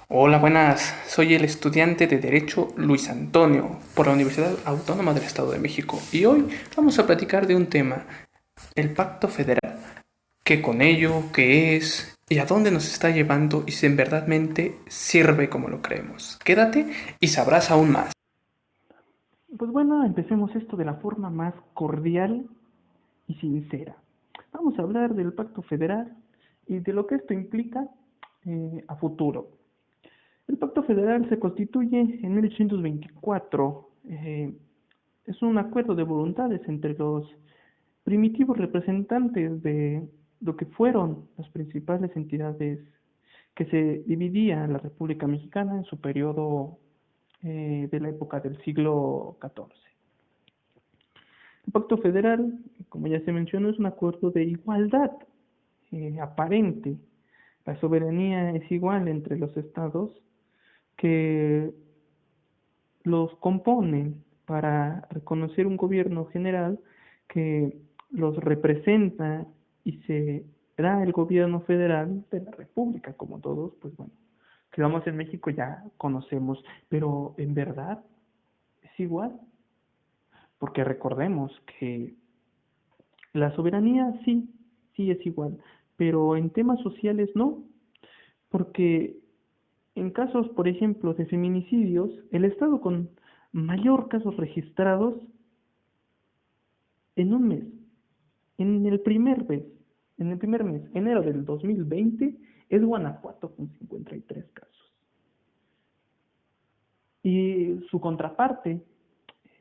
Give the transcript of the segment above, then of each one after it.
Hola, buenas. Soy el estudiante de Derecho Luis Antonio por la Universidad Autónoma del Estado de México y hoy vamos a platicar de un tema, el Pacto Federal. ¿Qué con ello? ¿Qué es? ¿Y a dónde nos está llevando? Y si en verdadmente sirve como lo creemos. Quédate y sabrás aún más. Pues bueno, empecemos esto de la forma más cordial y sincera. Vamos a hablar del Pacto Federal y de lo que esto implica a futuro. El Pacto Federal se constituye en 1824. Es un acuerdo de voluntades entre los primitivos representantes de lo que fueron las principales entidades que se dividía la República Mexicana en su periodo de la época del siglo XIV. El Pacto Federal, como ya se mencionó, es un acuerdo de igualdad aparente. La soberanía es igual entre los estados que los componen para reconocer un gobierno general que los representa y será el gobierno federal de la República, como todos, pues bueno, que vamos en México ya conocemos, pero en verdad es igual, porque recordemos que la soberanía sí es igual, pero en temas sociales no, porque en casos, por ejemplo, de feminicidios, el estado con mayor casos registrados en un mes, en el primer mes, en el primer mes, enero del 2020, es Guanajuato con 53 casos. Y su contraparte,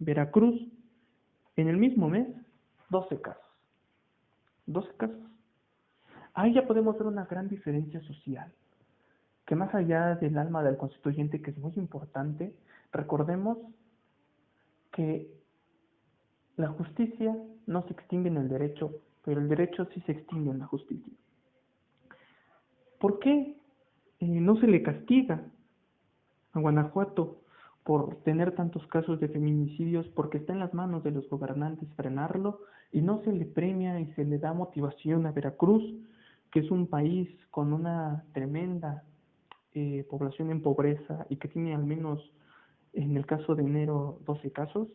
Veracruz, en el mismo mes, 12 casos. 12 casos. Ahí ya podemos ver una gran diferencia social, que más allá del alma del constituyente, que es muy importante, recordemos que la justicia no se extingue en el derecho, pero el derecho sí se extingue en la justicia. ¿Por qué no se le castiga a Guanajuato por tener tantos casos de feminicidios? Porque está en las manos de los gobernantes frenarlo y no se le premia y se le da motivación a Veracruz, que es un país con una tremenda población en pobreza y que tiene al menos, en el caso de enero, 12 casos.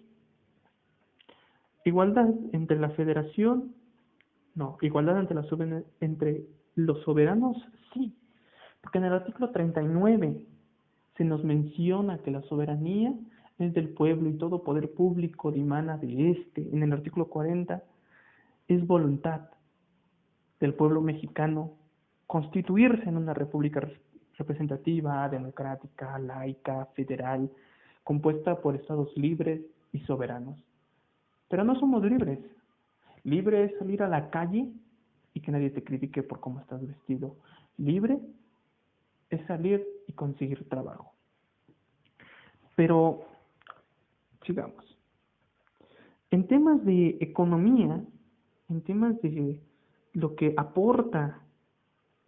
Igualdad entre la federación, no, igualdad entre los soberanos, sí, porque en el artículo 39 se nos menciona que la soberanía es del pueblo y todo poder público dimana de este. En el artículo 40 es voluntad del pueblo mexicano constituirse en una república representativa, democrática, laica, federal, compuesta por estados libres y soberanos. Pero no somos libres. Libre es salir a la calle y que nadie te critique por cómo estás vestido. Libre es salir y conseguir trabajo. Pero sigamos. En temas de economía, en temas de lo que aporta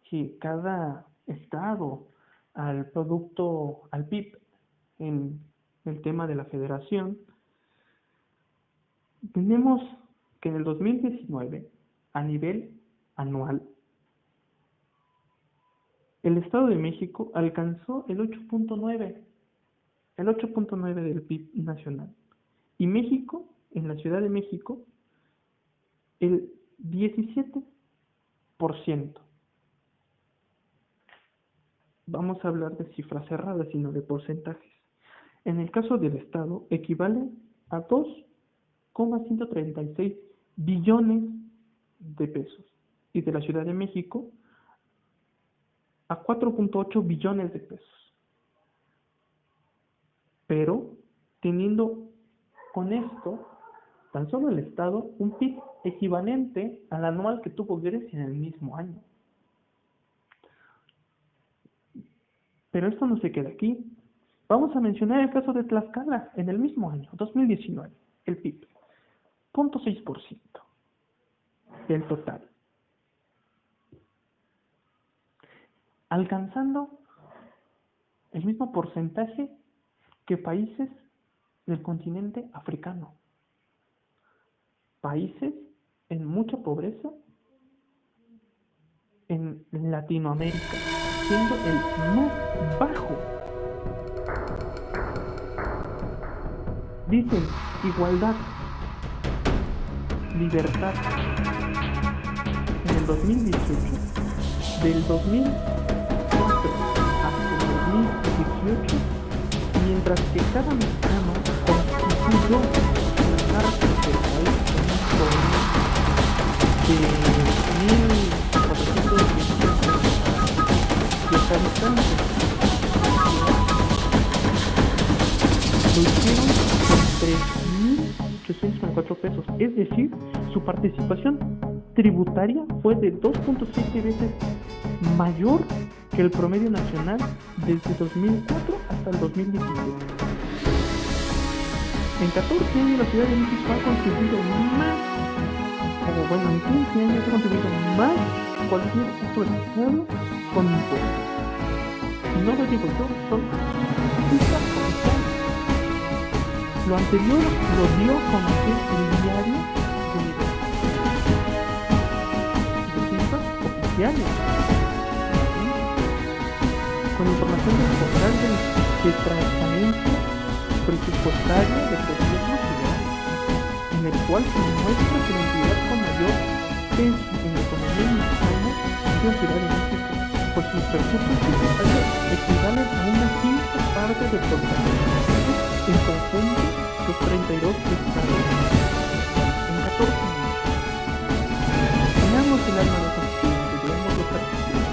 que cada estado al producto, al PIB, en el tema de la federación, tenemos que en el 2019, a nivel anual, el Estado de México alcanzó el 8.9 del PIB nacional. Y México, en la Ciudad de México, el 17%. Vamos a hablar de cifras cerradas, sino de porcentajes. En el caso del Estado, equivale a 2,136 billones de pesos. Y de la Ciudad de México, a 4,8 billones de pesos. Pero, teniendo con esto, tan solo el Estado, un PIB equivalente al anual que tuvo Grecia en el mismo año. Pero esto no se queda aquí. Vamos a mencionar el caso de Tlaxcala en el mismo año, 2019, el PIB, 0,6% del total, alcanzando el mismo porcentaje que países del continente africano, países en mucha pobreza en Latinoamérica, siendo el más bajo. Dicen igualdad, libertad. En el 2018, del 2004 hasta el 2018, mientras que cada mexicano constituyó una carta del país de 1.418 los habitantes lo hicieron con 3.804 pesos, es decir, su participación tributaria fue de 2.7 veces mayor que el promedio nacional desde 2004 hasta el 2017. En 14 años la Ciudad de México ha contribuido más, o bueno, en 15 años ha contribuido más que cualquier otro estado con impuestos. Y no lo digo yo, son cifras oficiales. Lo anterior lo dio a conocer el diario de cifras oficiales, con información del portal de transparencia presupuestaria del gobierno federal, en el cual se muestra que la entidad con mayor peso en la economía mexicana es la Ciudad de México, pues sus recursos tributarios equivalen a una quinta parte del total en conjunto los 32 estados en 14 años. Veamos el alma de los constituyentes, veamos los artículos.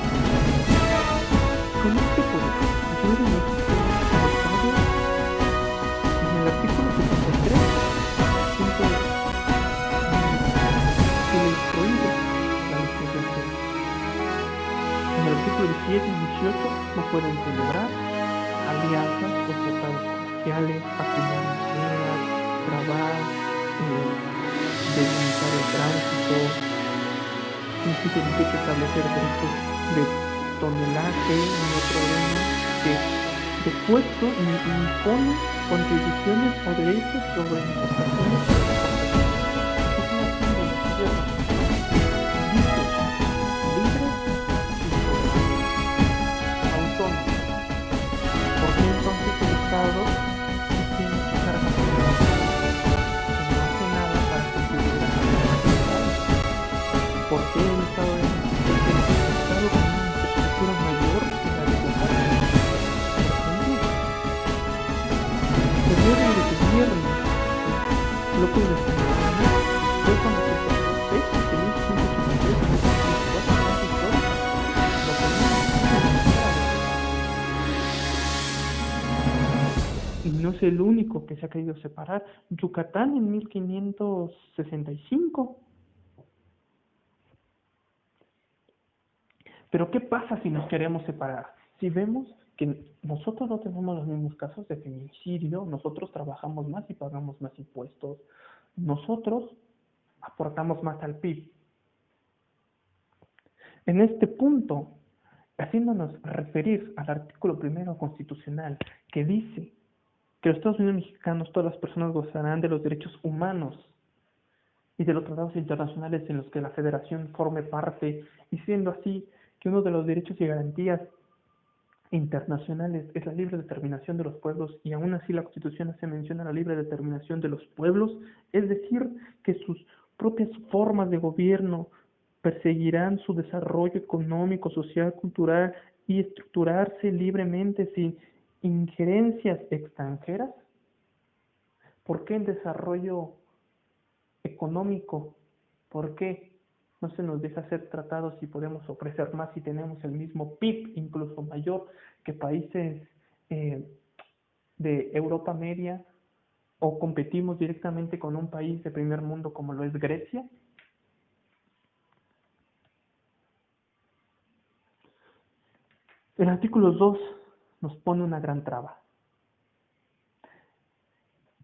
Con este poder, la Ciudad de México, el Estado, en el artículo 73, punto que le prohíbe la licenciatura. En el artículo 17 y 18 no pueden celebrar alianzas o tratados comerciales, acuñar monedas, trabar, delimitar el tránsito, incluso dice que establecer derechos de tonelaje y otro de puesto ni impone contribuciones o derechos sobre importaciones o exportaciones. Dice libres y soberanos, autónomos. ¿Por qué entonces el Estado tiene que cargar con la que no hace nada para contribuir a la sociedad? ¿Por qué el Estado de México es el Estado con una infraestructura mayor que la de Oaxaca? Por ejemplo, el gobierno de gobierno, López de Santana, fue cuando se pasó esto, que 1183 y 1184 más históricas, lo tenían. Y no es el único que se ha querido separar. Yucatán en 1565. Pero ¿qué pasa si nos queremos separar? Si vemos que nosotros no tenemos los mismos casos de feminicidio, nosotros trabajamos más y pagamos más impuestos, nosotros aportamos más al PIB. En este punto, haciéndonos referir al artículo 1 constitucional que dice que los Estados Unidos mexicanos, todas las personas gozarán de los derechos humanos y de los tratados internacionales en los que la Federación forme parte, y siendo así que uno de los derechos y garantías internacionales es la libre determinación de los pueblos, y aún así la Constitución hace mención a la libre determinación de los pueblos, es decir, que sus propias formas de gobierno perseguirán su desarrollo económico, social, cultural y estructurarse libremente sin injerencias extranjeras. ¿Por qué el desarrollo económico? ¿Por qué no se nos deja hacer tratados y podemos ofrecer más si tenemos el mismo PIB, incluso mayor que países de Europa media, o competimos directamente con un país de primer mundo como lo es Grecia? El artículo 2 nos pone una gran traba,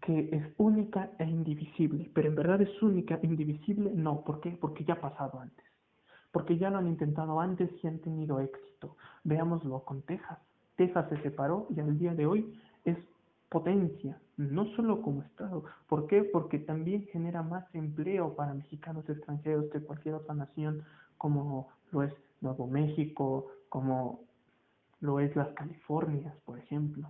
que es única e indivisible. Pero en verdad es única e indivisible, no. ¿Por qué? Porque ya ha pasado antes. Porque ya lo han intentado antes y han tenido éxito. Veámoslo con Texas. Texas se separó y al día de hoy es potencia, no solo como Estado. ¿Por qué? Porque también genera más empleo para mexicanos extranjeros que cualquier otra nación, como lo es Nuevo México, como lo es las Californias, por ejemplo.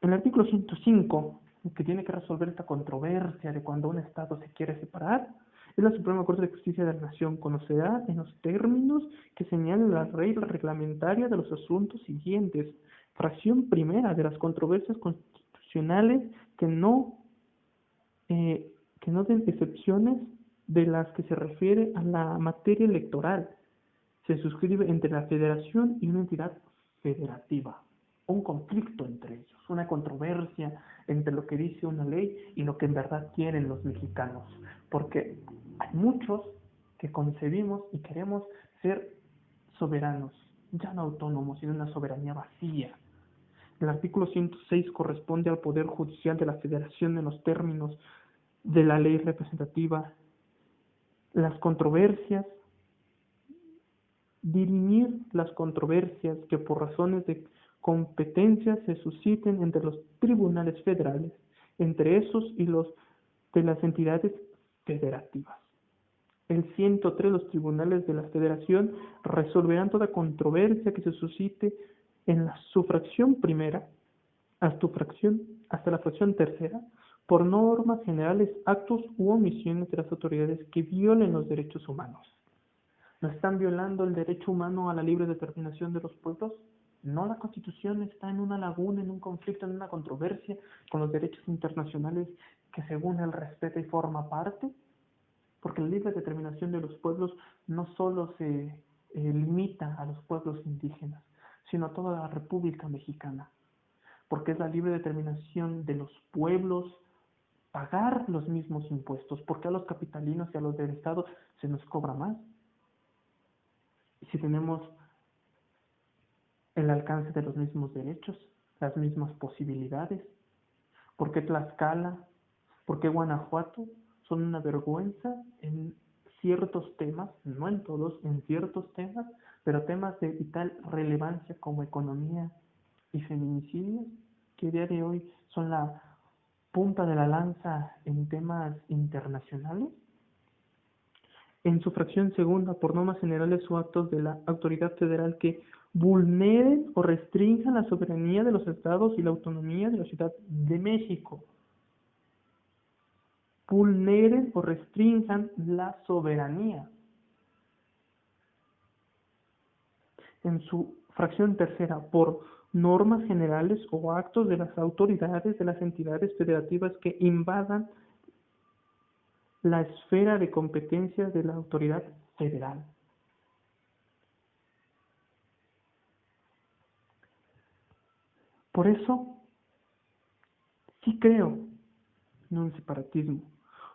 El artículo 105, que tiene que resolver esta controversia de cuando un Estado se quiere separar, es la Suprema Corte de Justicia de la Nación. Conocerá en los términos que señala la regla reglamentaria de los asuntos siguientes. Fracción primera de las controversias constitucionales que no den excepciones de las que se refiere a la materia electoral. Se suscribe entre la federación y una entidad federativa. Un conflicto entre ellos, una controversia entre lo que dice una ley y lo que en verdad quieren los mexicanos. Porque hay muchos que concebimos y queremos ser soberanos, ya no autónomos, sino una soberanía vacía. El artículo 106 corresponde al Poder Judicial de la Federación en los términos de la ley representativa. Las controversias, dirimir las controversias que por razones de competencia se susciten entre los tribunales federales, entre esos y los de las entidades federativas. El 103, los tribunales de la Federación resolverán toda controversia que se suscite en su fracción primera hasta la fracción tercera, por normas generales, actos u omisiones de las autoridades que violen los derechos humanos. ¿No están violando el derecho humano a la libre determinación de los pueblos? ¿No la Constitución está en una laguna, en un conflicto, en una controversia con los derechos internacionales que según él respeta y forma parte? Porque la libre determinación de los pueblos no solo se limita a los pueblos indígenas, sino a toda la República Mexicana. Porque es la libre determinación de los pueblos pagar los mismos impuestos. Porque a los capitalinos y a los del Estado se nos cobra más. Y si tenemos el alcance de los mismos derechos, las mismas posibilidades, ¿por qué Tlaxcala, por qué Guanajuato son una vergüenza en ciertos temas, no en todos, en ciertos temas, pero temas de vital relevancia como economía y feminicidios, que a día de hoy son la punta de la lanza en temas internacionales? En su fracción segunda, por normas generales o actos de la autoridad federal que vulneren o restrinjan la soberanía de los estados y la autonomía de la Ciudad de México. Vulneren o restrinjan la soberanía. En su fracción tercera, por normas generales o actos de las autoridades de las entidades federativas que invadan la esfera de competencia de la autoridad federal. Por eso, sí creo en un separatismo,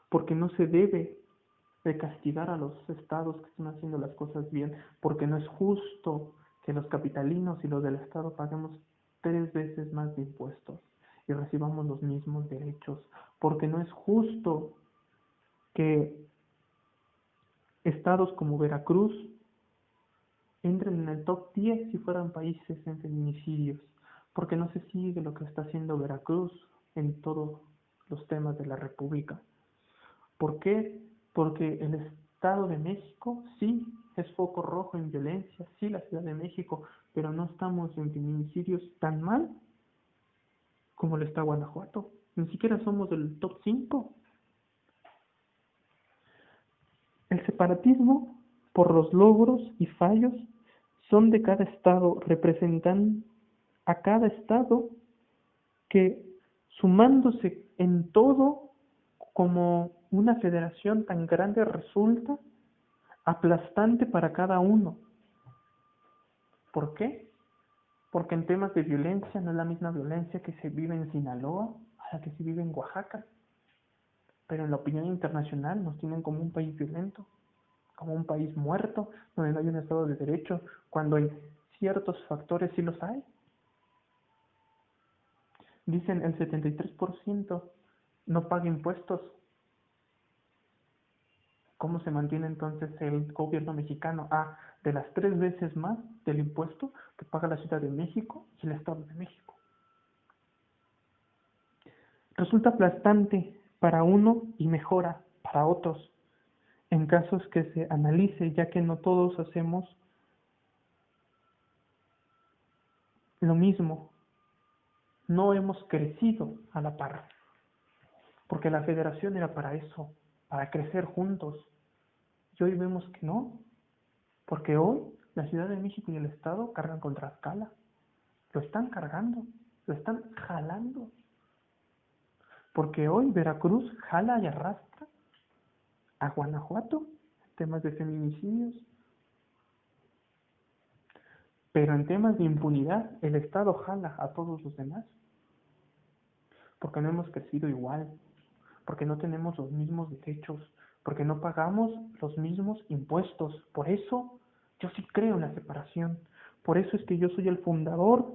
porque no se debe de castigar a los estados que están haciendo las cosas bien, porque no es justo que los capitalinos y los del estado paguemos 3 veces más de impuestos y recibamos los mismos derechos, porque no es justo que estados como Veracruz entren en el top 10 si fueran países en feminicidios, porque no se sigue lo que está haciendo Veracruz en todos los temas de la República. ¿Por qué? Porque el Estado de México sí es foco rojo en violencia, sí la Ciudad de México, pero no estamos en feminicidios tan mal como lo está Guanajuato. Ni siquiera somos del top 5. El separatismo, por los logros y fallos, son de cada estado, representan a cada estado que, sumándose en todo como una federación tan grande, resulta aplastante para cada uno. ¿Por qué? Porque en temas de violencia no es la misma violencia que se vive en Sinaloa a la que se vive en Oaxaca. Pero en la opinión internacional nos tienen como un país violento, como un país muerto, donde no hay un Estado de Derecho, cuando en ciertos factores sí los hay. Dicen el 73% no paga impuestos. ¿Cómo se mantiene entonces el gobierno mexicano? De las 3 veces más del impuesto que paga la Ciudad de México y el Estado de México. Resulta aplastante para uno y mejora para otros, en casos que se analice, ya que no todos hacemos lo mismo, no hemos crecido a la par, porque la federación era para eso, para crecer juntos. Y hoy vemos que no, porque hoy la Ciudad de México y el Estado cargan con Tlaxcala, lo están cargando, lo están jalando, porque hoy Veracruz jala y arrastra a Guanajuato en temas de feminicidios, pero en temas de impunidad el Estado jala a todos los demás, porque no hemos crecido igual, porque no tenemos los mismos derechos, porque no pagamos los mismos impuestos. Por eso yo sí creo en la separación. Por eso es que yo soy el fundador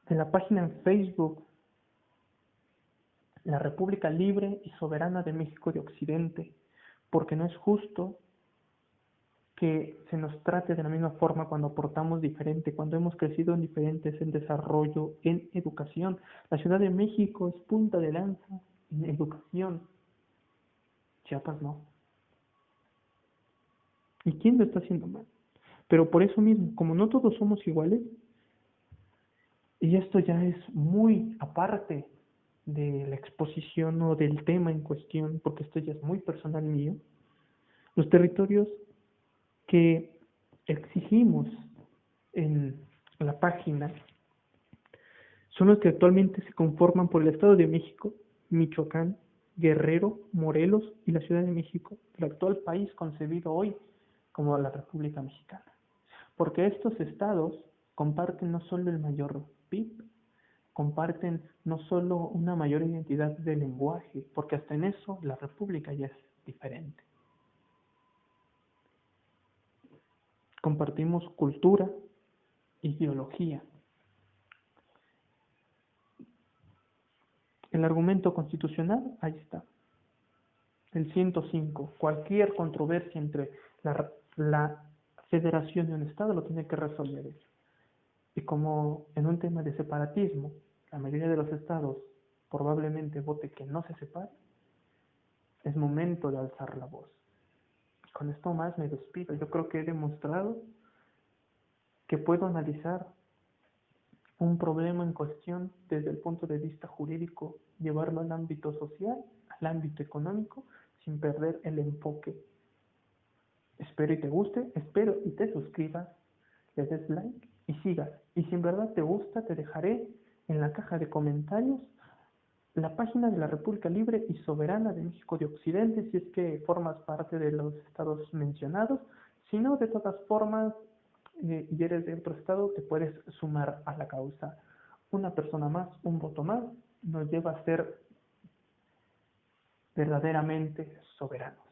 de la página en Facebook, La República Libre y Soberana de México de Occidente, porque no es justo que se nos trate de la misma forma cuando aportamos diferente, cuando hemos crecido en diferentes en desarrollo, en educación. La Ciudad de México es punta de lanza en educación. Chiapas no. ¿Y quién lo está haciendo mal? Pero por eso mismo, como no todos somos iguales, y esto ya es muy aparte de la exposición o del tema en cuestión, porque esto ya es muy personal mío, los territorios que exigimos en la página son los que actualmente se conforman por el Estado de México, Michoacán, Guerrero, Morelos y la Ciudad de México, el actual país concebido hoy como la República Mexicana. Porque estos estados comparten no solo el mayor PIB, comparten no solo una mayor identidad de lenguaje, porque hasta en eso la República ya es diferente. Compartimos cultura, ideología. El argumento constitucional, ahí está. El 105. Cualquier controversia entre la federación y un Estado lo tiene que resolver él. Y como en un tema de separatismo, la mayoría de los estados probablemente vote que no se separe, es momento de alzar la voz. Con esto más me despido. Yo creo que he demostrado que puedo analizar un problema en cuestión desde el punto de vista jurídico, llevarlo al ámbito social, al ámbito económico, sin perder el enfoque. Espero y te guste, espero y te suscribas, le des like y sigas. Y si en verdad te gusta, te dejaré en la caja de comentarios la página de la República Libre y Soberana de México de Occidente, si es que formas parte de los estados mencionados. Si no, de todas formas, y eres de otro estado, te puedes sumar a la causa. Una persona más, un voto más, nos lleva a ser verdaderamente soberanos.